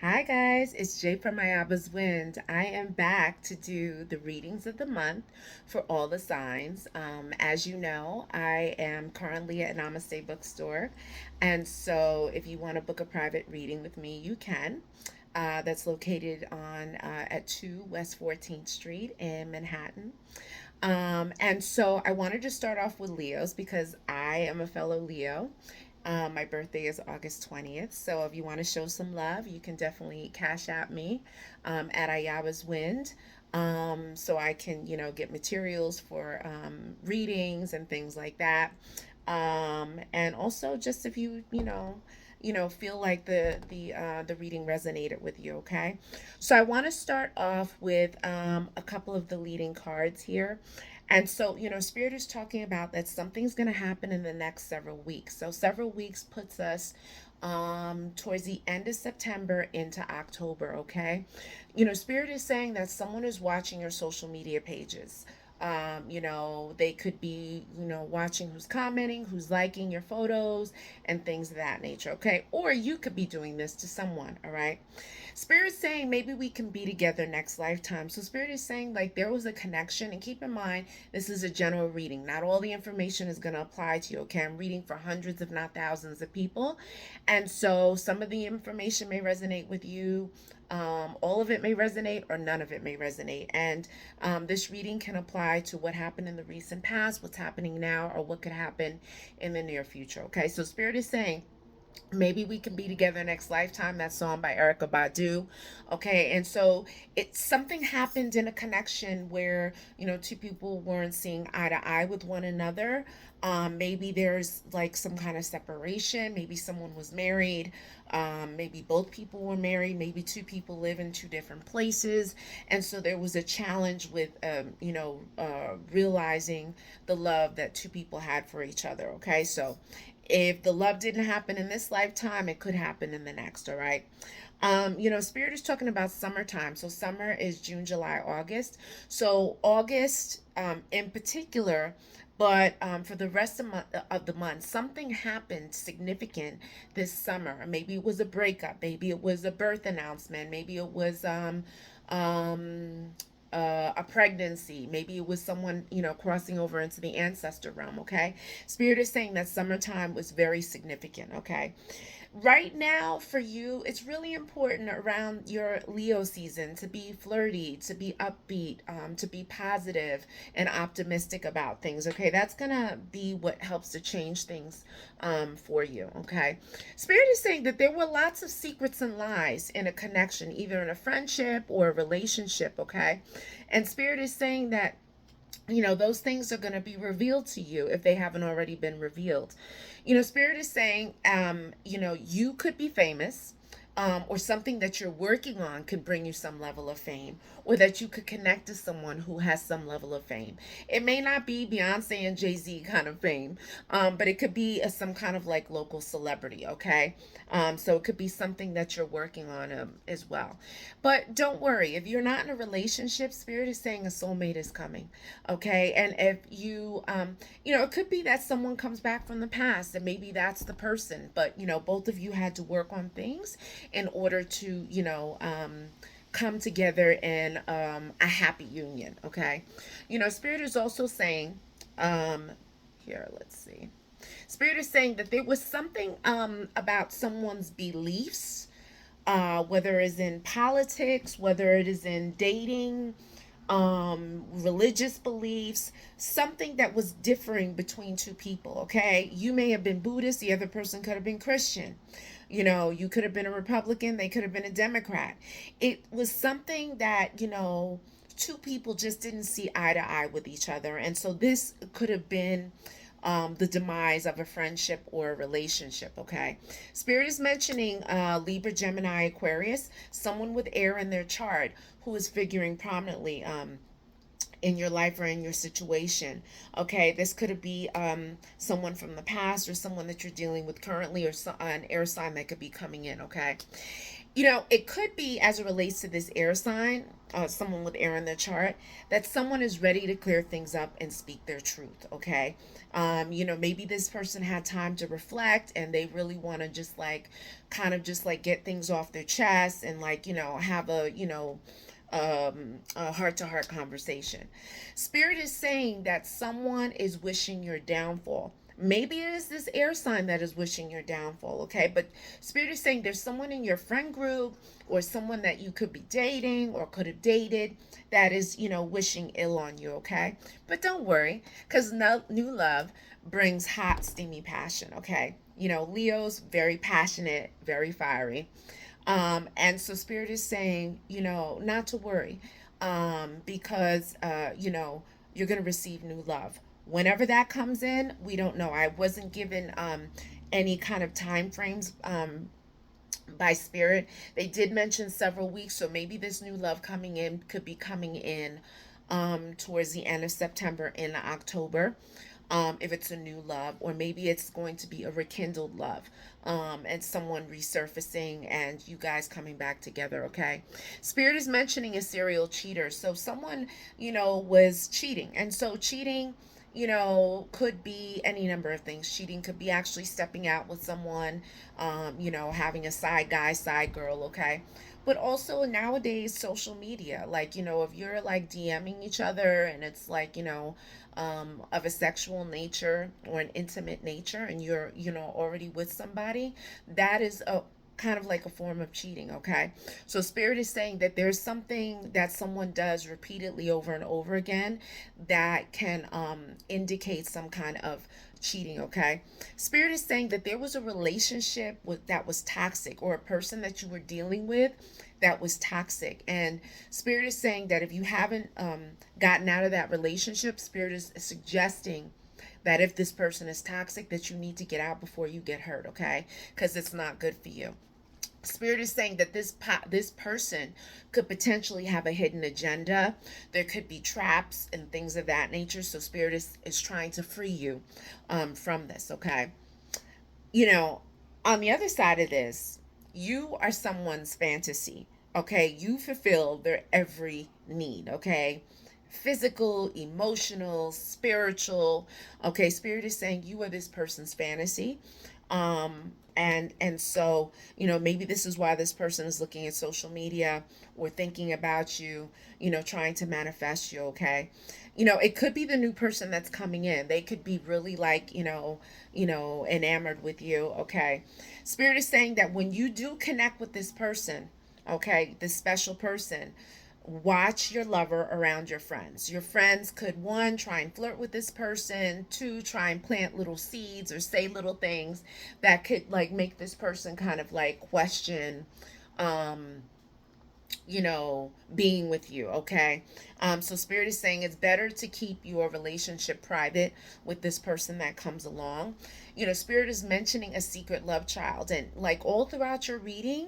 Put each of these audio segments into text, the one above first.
Hi guys, it's Jay from Ayaba's Wind. I am back to do the readings of the month for all the signs. As you know, I am currently at Namaste Bookstore, and so if you want to book a private reading with me, you can. That's located on at 2 West 14th Street in Manhattan. And so I wanted to start off with Leos because I am a fellow Leo. My birthday is August 20th. So if you want to show some love, you can definitely cash out me at Ayaba's Wind. So I can, get materials for readings and things like that. And also just if feel like the reading resonated with you. Okay, so I want to start off with a couple of the leading cards here. And so, Spirit is talking about that something's going to happen in the next several weeks. So, several weeks puts us towards the end of September into October, okay? Spirit is saying that someone is watching your social media pages. They could be, watching who's commenting, who's liking your photos, and things of that nature, okay? Or you could be doing this to someone, all right? Spirit's saying maybe we can be together next lifetime. So Spirit is saying like there was a connection, and keep in mind this is a general reading. Not all the information is going to apply to you, okay? I'm reading for hundreds if not thousands of people. And so some of the information may resonate with you. All of it may resonate or none of it may resonate. And this reading can apply to what happened in the recent past, what's happening now, or what could happen in the near future. Okay, so Spirit is saying maybe we can be together next lifetime. That song by Erica Badu. Okay, and so it's something happened in a connection where two people weren't seeing eye to eye with one another. Maybe there's like some kind of separation. Maybe someone was married. Maybe both people were married. Maybe two people live in two different places, and so there was a challenge with realizing the love that two people had for each other. Okay, so if the love didn't happen in this lifetime, it could happen in the next, all right? Spirit is talking about summertime. So summer is June, July, August. So August in particular, but for the rest of the month, something happened significant this summer. Maybe it was a breakup. Maybe it was a birth announcement. Maybe it was um, a pregnancy. Maybe it was someone, crossing over into the ancestor realm, okay? Spirit is saying that summertime was very significant, okay? Right now, for you, it's really important around your Leo season to be flirty, to be upbeat, to be positive and optimistic about things, okay? That's gonna be what helps to change things for you, okay? Spirit is saying that there were lots of secrets and lies in a connection, either in a friendship or a relationship, okay? And Spirit is saying that those things are going to be revealed to you if they haven't already been revealed. Spirit is saying you could be famous, or something that you're working on could bring you some level of fame, or that you could connect to someone who has some level of fame. It may not be Beyonce and Jay-Z kind of fame, but it could be some kind of like local celebrity, okay? So it could be something that you're working on as well. But don't worry, if you're not in a relationship, Spirit is saying a soulmate is coming, okay? And if it could be that someone comes back from the past and maybe that's the person, but both of you had to work on things in order to come together in a happy union, okay? Spirit is also saying here, let's see, Spirit is saying that there was something about someone's beliefs, whether it's in politics, whether it is in dating, religious beliefs, something that was differing between two people, okay? You may have been Buddhist, the other person could have been Christian. You could have been a Republican, they could have been a Democrat. It was something that, two people just didn't see eye to eye with each other. And so this could have been the demise of a friendship or a relationship, okay? Spirit is mentioning Libra, Gemini, Aquarius, someone with air in their chart who is figuring prominently in your life or in your situation. Okay, this could be someone from the past or someone that you're dealing with currently, or an air sign that could be coming in. Okay, it could be, as it relates to this air sign, someone with air in their chart, that someone is ready to clear things up and speak their truth. Okay, maybe this person had time to reflect and they really want to just like kind of just like get things off their chest and like have a heart to heart conversation. Spirit is saying that someone is wishing your downfall. Maybe it is this air sign that is wishing your downfall, okay? But Spirit is saying there's someone in your friend group or someone that you could be dating or could have dated that is, wishing ill on you, okay? But don't worry, because new love brings hot, steamy passion, okay? Leo's very passionate, very fiery. And so Spirit is saying, not to worry, because, you're going to receive new love. Whenever that comes in, we don't know. I wasn't given any kind of time frames by Spirit. They did mention several weeks, so maybe this new love coming in could be coming in towards the end of September in October. If it's a new love, or maybe it's going to be a rekindled love, and someone resurfacing and you guys coming back together. Okay, Spirit is mentioning a serial cheater, so someone was cheating, and so cheating could be any number of things. Cheating could be actually stepping out with someone, having a side guy, side girl, okay? But also nowadays, social media, like, if you're like DMing each other and it's like, of a sexual nature or an intimate nature, and you're, already with somebody, that is a kind of like a form of cheating. Okay, so Spirit is saying that there's something that someone does repeatedly over and over again that can indicate some kind of cheating. Okay, Spirit is saying that there was a relationship that was toxic, or a person that you were dealing with that was toxic, and Spirit is saying that if you haven't gotten out of that relationship, Spirit is suggesting that if this person is toxic, that you need to get out before you get hurt. Okay, because it's not good for you. Spirit is saying that this person could potentially have a hidden agenda. There could be traps and things of that nature. So Spirit is trying to free you from this. Okay, on the other side of this, you are someone's fantasy. Okay, you fulfill their every need. Okay, physical, emotional, spiritual. Okay, Spirit is saying you are this person's fantasy. And so, maybe this is why this person is looking at social media or thinking about you, trying to manifest you. Okay, it could be the new person that's coming in. They could be really like, enamored with you. Okay, Spirit is saying that when you do connect with this person, okay, this special person, watch your lover around your friends. Your friends could, one, try and flirt with this person, two, try and plant little seeds or say little things that could like make this person kind of like question um being with you. Okay, so Spirit is saying it's better to keep your relationship private with this person that comes along. Spirit is mentioning a secret love child, and like all throughout your reading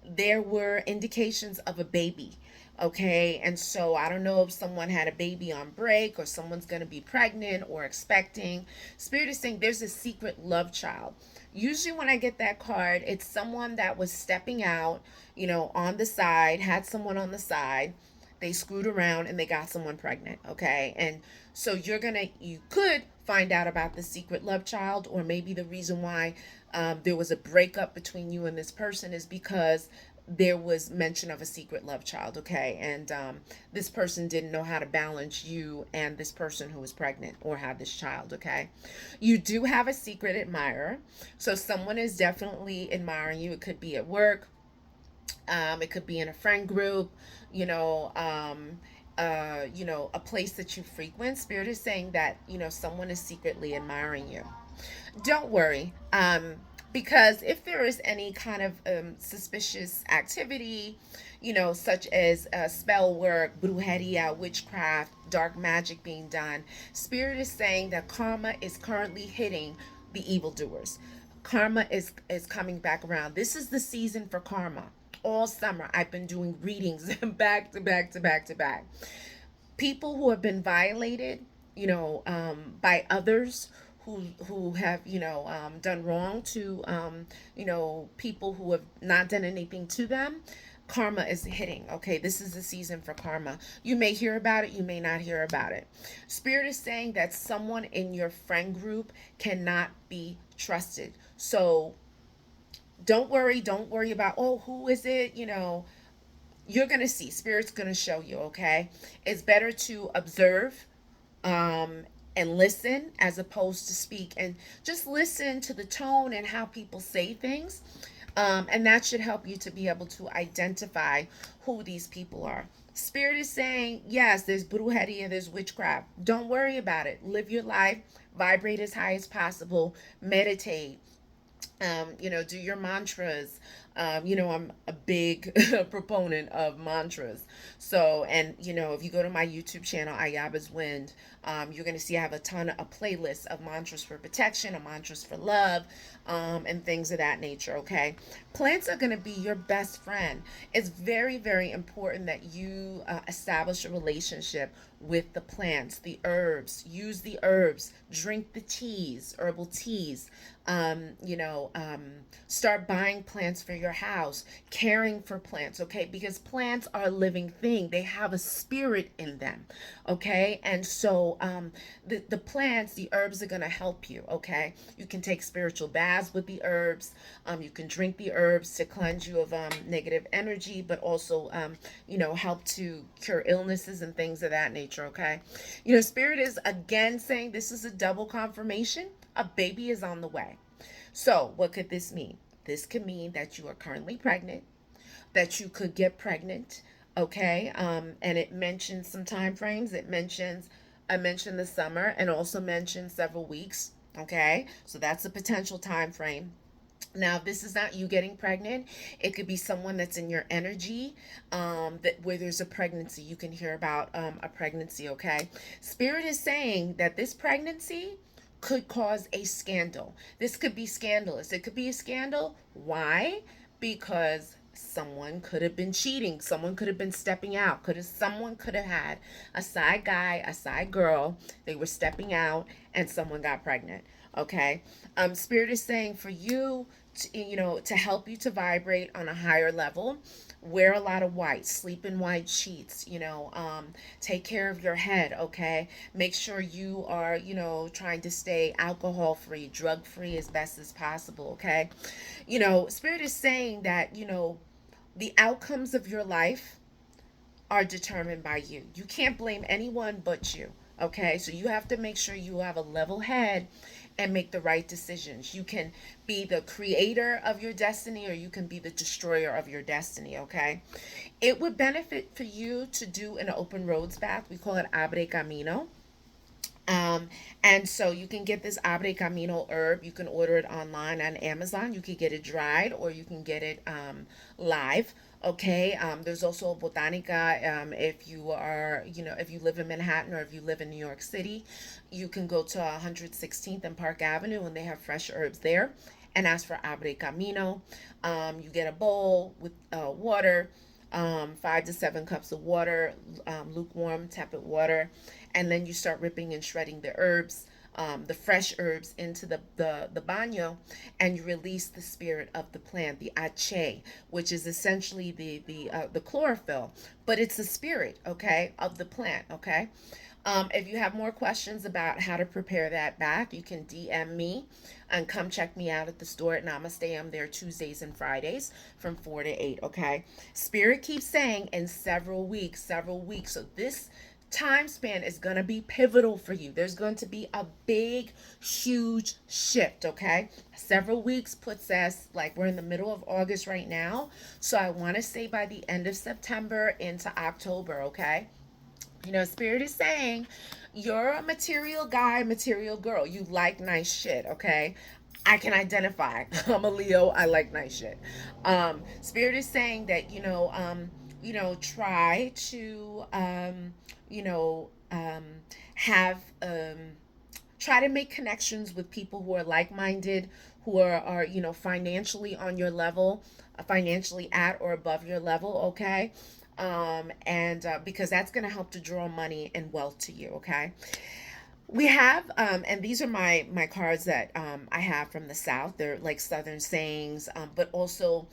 there were indications of a baby. Okay, and so I don't know if someone had a baby on break, or someone's going to be pregnant or expecting. Spirit is saying there's a secret love child. Usually when I get that card, it's someone that was stepping out, on the side, had someone on the side, they screwed around and they got someone pregnant. Okay, and so you could find out about the secret love child, or maybe the reason why there was a breakup between you and this person is because there was mention of a secret love child. Okay, and this person didn't know how to balance you and this person who was pregnant or had this child. Okay, you do have a secret admirer, so someone is definitely admiring you. It could be at work, it could be in a friend group, a place that you frequent. Spirit is saying that someone is secretly admiring you. Don't worry, because if there is any kind of suspicious activity, such as spell work, brujeria, witchcraft, dark magic being done, Spirit is saying that karma is currently hitting the evildoers. Karma is coming back around. This is the season for karma. All summer I've been doing readings back to back to back to back. People who have been violated, by others who have, done wrong to, people who have not done anything to them. Karma is hitting. Okay, this is the season for karma. You may hear about it, you may not hear about it. Spirit is saying that someone in your friend group cannot be trusted. So don't worry about, oh, who is it, you're going to see, spirit's going to show you. Okay, it's better to observe, um and listen as opposed to speak, and just listen to the tone and how people say things, and that should help you to be able to identify who these people are. Spirit is saying, yes, there's brujeria and there's witchcraft. Don't worry about it. Live your life, vibrate as high as possible, meditate, do your mantras. I'm a big proponent of mantras. So, and if you go to my YouTube channel, Ayaba's Wind, you're going to see I have a playlist of mantras for protection, of mantras for love, and things of that nature. Okay, plants are going to be your best friend. It's very, very important that you establish a relationship with the plants, the herbs. Use the herbs, drink the teas, herbal teas. Start buying plants for your house, caring for plants, okay? Because plants are a living thing. They have a spirit in them, okay? And so the plants, the herbs are going to help you, okay? You can take spiritual baths with the herbs. You can drink the herbs to cleanse you of negative energy, but also, help to cure illnesses and things of that nature, okay? Spirit is again saying this is a double confirmation. A baby is on the way. So, what could this mean? This could mean that you are currently pregnant, that you could get pregnant, okay? And it mentions some time frames. I mentioned the summer and also mentioned several weeks, okay? So that's a potential time frame. Now, if this is not you getting pregnant, it could be someone that's in your energy, that where there's a pregnancy. You can hear about a pregnancy, okay? Spirit is saying that this pregnancy could cause a scandal. This could be scandalous. It could be a scandal. Why? Because someone could have been cheating. Someone could have been stepping out. Someone could have had a side guy, a side girl. They were stepping out and someone got pregnant. Okay. Spirit is saying for you to help you to vibrate on a higher level, wear a lot of white, sleep in white sheets, take care of your head, okay? Make sure you are, trying to stay alcohol free, drug free as best as possible, okay? Spirit is saying that, the outcomes of your life are determined by you. You can't blame anyone but you. Okay, so you have to make sure you have a level head and make the right decisions. You can be the creator of your destiny or you can be the destroyer of your destiny. Okay, it would benefit for you to do an open roads bath. We call it Abre Camino. Um, and so you can get this Abre Camino herb. You can order it online on Amazon. You can get it dried or you can get it live. Okay. There's also Botanica. If you are, if you live in Manhattan or if you live in New York City, you can go to 116th and Park Avenue and they have fresh herbs there and ask for Abre Camino. You get a bowl with water, 5 to 7 cups of water, lukewarm, tepid water, and then you start ripping and shredding the herbs, the fresh herbs into the baño, and you release the spirit of the plant, the ache, which is essentially the chlorophyll, but it's the spirit, okay, of the plant, okay. If you have more questions about how to prepare that bath, you can DM me and come check me out at the store at Namaste. I'm there Tuesdays and Fridays from 4 to 8, okay? Spirit keeps saying in several weeks, several weeks. So this time span is going to be pivotal for you. There's going to be a big, huge shift, okay? Several weeks puts us like we're in the middle of August right now. So I want to say by the end of September into October, okay? Spirit is saying you're a material guy, material girl. You like nice shit, okay? I can identify. I'm a Leo. I like nice shit. Spirit is saying that, try to, you know, um, have, try to make connections with people who are like-minded, who are financially on your level, financially at or above your level, okay? And because that's going to help to draw money and wealth to you. Okay. We have, and these are my cards that I have from the South. They're like Southern sayings, but also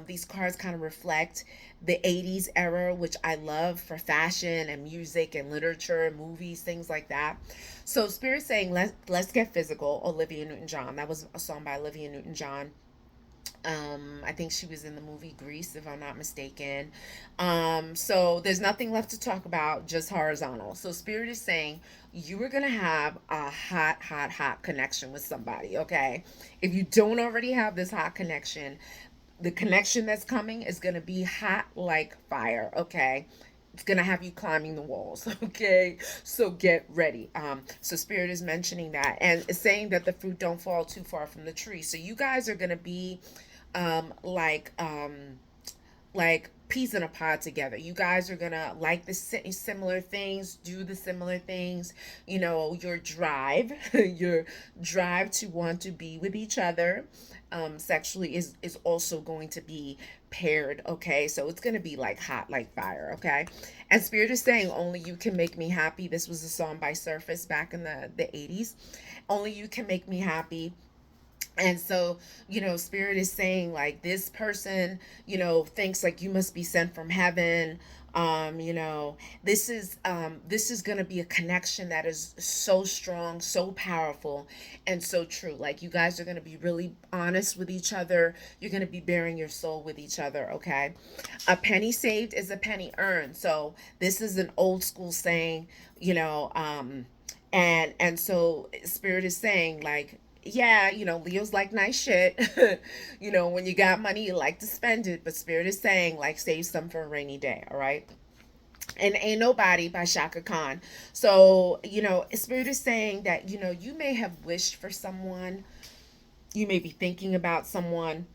these cards kind of reflect the 80s era, which I love for fashion and music and literature and movies, things like that. So Spirit saying, let's get physical. Olivia Newton-John. That was a song by Olivia Newton-John. I think she was in the movie Grease, if I'm not mistaken. So there's nothing left to talk about, just horizontal. So Spirit is saying you are gonna have a hot, hot, hot connection with somebody. Okay, if you don't already have this hot connection, the connection that's coming is gonna be hot like fire. Okay. It's gonna have you climbing the walls. Okay, so get ready. So Spirit is mentioning that and is saying that the fruit don't fall too far from the tree. So you guys are gonna be um, like um, like peas in a pod together. You guys are gonna like the similar things, do the similar things. You know, your drive, your drive to want to be with each other, sexually is also going to be paired. Okay, so it's gonna be like hot like fire. Okay, and Spirit is saying only you can make me happy. This was a song by Surface back in the 80s. Only you can make me happy. And so, Spirit is saying like this person, thinks like you must be sent from heaven. This is going to be a connection that is so strong, so powerful, and so true. Like you guys are going to be really honest with each other. You're going to be bearing your soul with each other. Okay, a penny saved is a penny earned. So this is an old school saying. And so Spirit is saying like, yeah, Leo's like nice shit. When you got money, you like to spend it, but Spirit is saying like save some for a rainy day. All right. And Ain't Nobody by Shaka Khan. So, Spirit is saying that, you may have wished for someone, you may be thinking about someone,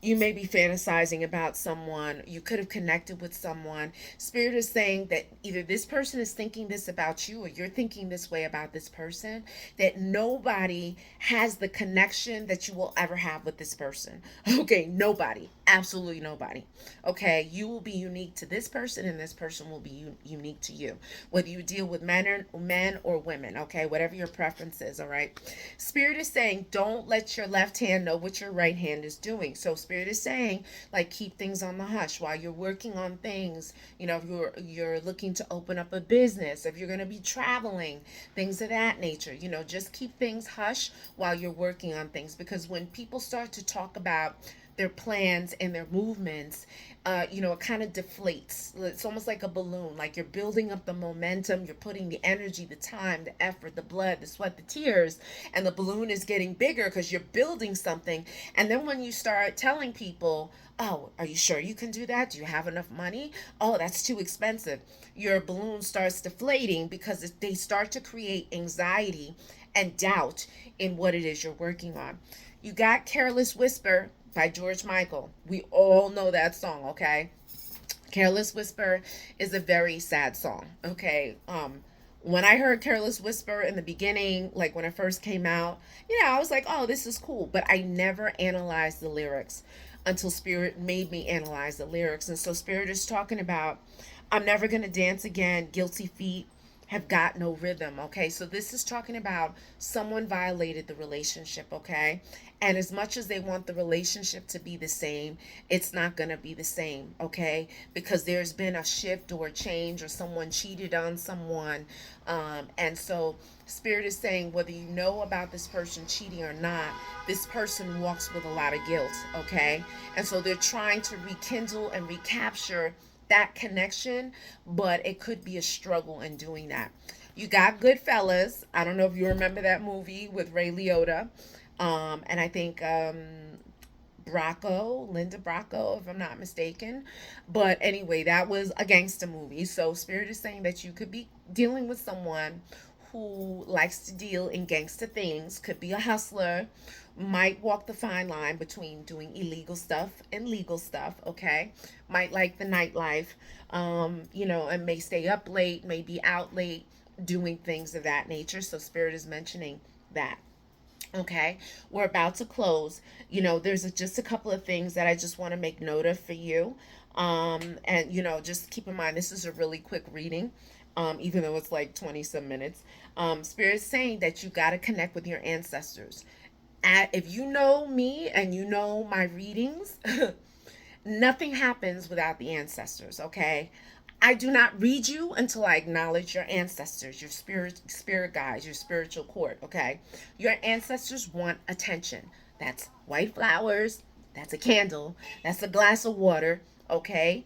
you may be fantasizing about someone, you could have connected with someone. Spirit is saying that either this person is thinking this about you or you're thinking this way about this person, that nobody has the connection that you will ever have with this person. Okay, nobody, absolutely nobody. Okay, you will be unique to this person and this person will be unique to you, whether you deal with men or women. Okay, whatever your preference is. All right, Spirit is saying don't let your left hand know what your right hand is doing. So Spirit is saying like keep things on the hush while you're working on things. If you're looking to open up a business, if you're going to be traveling, things of that nature. Just keep things hush while you're working on things, because when people start to talk about their plans and their movements, it kind of deflates. It's almost like a balloon. Like you're building up the momentum, you're putting the energy, the time, the effort, the blood, the sweat, the tears, and the balloon is getting bigger because you're building something. And then when you start telling people, oh, are you sure you can do that? Do you have enough money? Oh, that's too expensive. Your balloon starts deflating because they start to create anxiety and doubt in what it is you're working on. You got Careless Whisper by George Michael. We all know that song, okay? Careless Whisper is a very sad song, okay? When I heard Careless Whisper in the beginning, like when it first came out, I was like, oh, this is cool. But I never analyzed the lyrics until Spirit made me analyze the lyrics. And so Spirit is talking about, I'm never going to dance again, guilty feet have got no rhythm. Okay, so this is talking about someone violated the relationship. Okay, and as much as they want the relationship to be the same, it's not going to be the same. Okay, because there's been a shift or a change, or someone cheated on someone. And so Spirit is saying whether you know about this person cheating or not, this person walks with a lot of guilt. Okay, and so they're trying to rekindle and recapture that connection, but it could be a struggle in doing that. You got Goodfellas. I don't know if you remember that movie with Ray Liotta, and I think Linda Bracco, if I'm not mistaken. But anyway, that was a gangster movie. So Spirit is saying that you could be dealing with someone who likes to deal in gangster things, could be a hustler, might walk the fine line between doing illegal stuff and legal stuff, okay? Might like the nightlife, and may stay up late, may be out late, doing things of that nature. So Spirit is mentioning that. Okay, we're about to close. There's just a couple of things that I just want to make note of for you. And just keep in mind this is a really quick reading, even though it's like 20 some minutes. Spirit's saying that you got to connect with your ancestors. If you know me and you know my readings, nothing happens without the ancestors, okay? I do not read you until I acknowledge your ancestors, your spirit guides, your spiritual court, okay? Your ancestors want attention. That's white flowers, that's a candle, that's a glass of water, okay?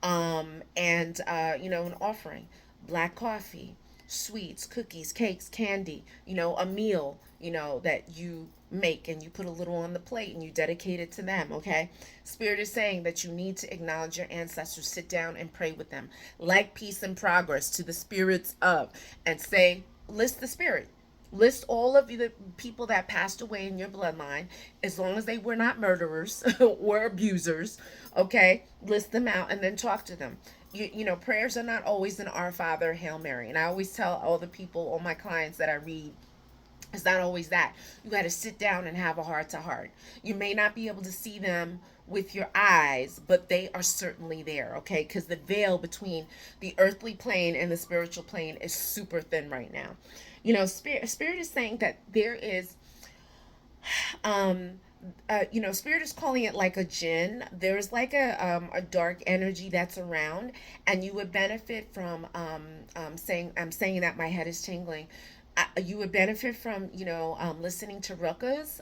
And an offering, black coffee, sweets, cookies, cakes, candy, a meal, that you make and you put a little on the plate and you dedicate it to them, okay? Spirit is saying that you need to acknowledge your ancestors, sit down and pray with them, like peace and progress to the spirits of, and say, list the spirit. List all of the people that passed away in your bloodline, as long as they were not murderers or abusers, okay? List them out and then talk to them. Prayers are not always an Our Father, Hail Mary. And I always tell all the people, all my clients that I read, it's not always that. You got to sit down and have a heart to heart. You may not be able to see them with your eyes, but they are certainly there, okay? Because the veil between the earthly plane and the spiritual plane is super thin right now. Spirit is saying that there is spirit is calling it like a jinn. There's like a dark energy that's around, and you would benefit from saying, I'm saying that my head is tingling. You would benefit from listening to rukas.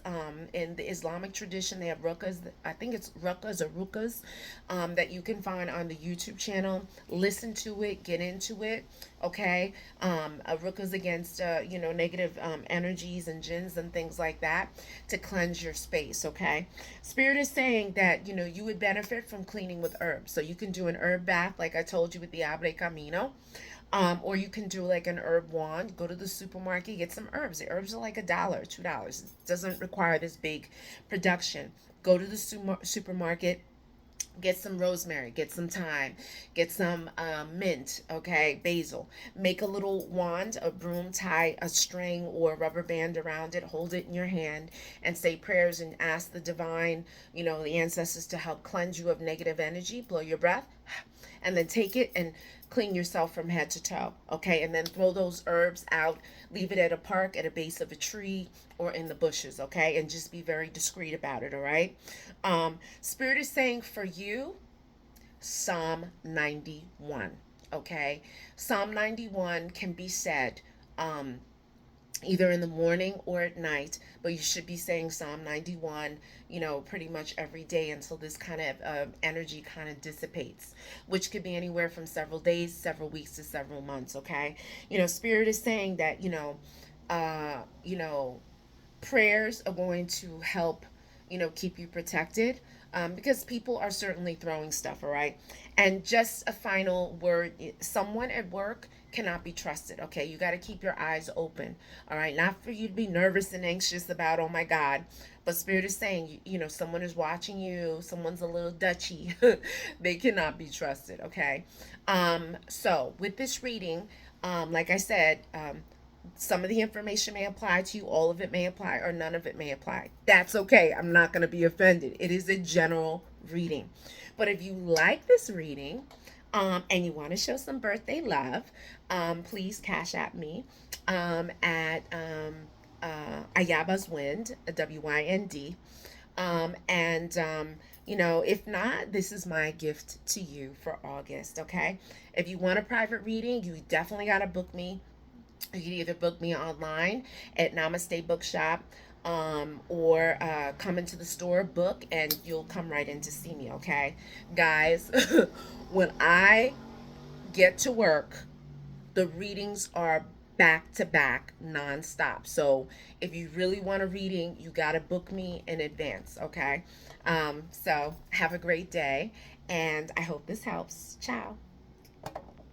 In the Islamic tradition, they have rukas. I think it's rukas or rukas, that you can find on the YouTube channel. Listen to it, get into it. Okay, rukas against negative energies and jinns and things like that, to cleanse your space. Okay, Spirit is saying that you would benefit from cleaning with herbs. So you can do an herb bath, like I told you with the Abre Camino. Or you can do like an herb wand. Go to the supermarket, get some herbs. The herbs are like $1, $2. It doesn't require this big production. Go to the supermarket, get some rosemary, get some thyme, get some mint, okay, basil. Make a little wand, a broom, tie a string or a rubber band around it, hold it in your hand, and say prayers and ask the divine, the ancestors to help cleanse you of negative energy. Blow your breath, and then take it and clean yourself from head to toe, okay? And then throw those herbs out, leave it at a park, at a base of a tree, or in the bushes, okay? And just be very discreet about it, all right? Spirit is saying for you, Psalm 91, okay? Psalm 91 can be said either in the morning or at night, but you should be saying Psalm 91, pretty much every day until this kind of energy kind of dissipates, which could be anywhere from several days, several weeks to several months, okay? Spirit is saying that, uh, you know, prayers are going to help, keep you protected, because people are certainly throwing stuff, all right? And just a final word, someone at work cannot be trusted, okay? You got to keep your eyes open, all right? Not for you to be nervous and anxious about, oh my God, but Spirit is saying, someone is watching you, someone's a little dutchy. They cannot be trusted, okay? So with this reading, like I said, some of the information may apply to you, all of it may apply, or none of it may apply. That's okay. I'm not going to be offended. It is a general reading. But if you like this reading, and you want to show some birthday love, please cash at me at Ayaba's Wind, WYND. If not, this is my gift to you for August, okay? If you want a private reading, you definitely got to book me. You can either book me online at Namaste Bookshop, or come into the store, book, and you'll come right in to see me, okay? Guys, when I get to work, the readings are back to back nonstop. So if you really want a reading, you got to book me in advance, okay? So have a great day, and I hope this helps. Ciao.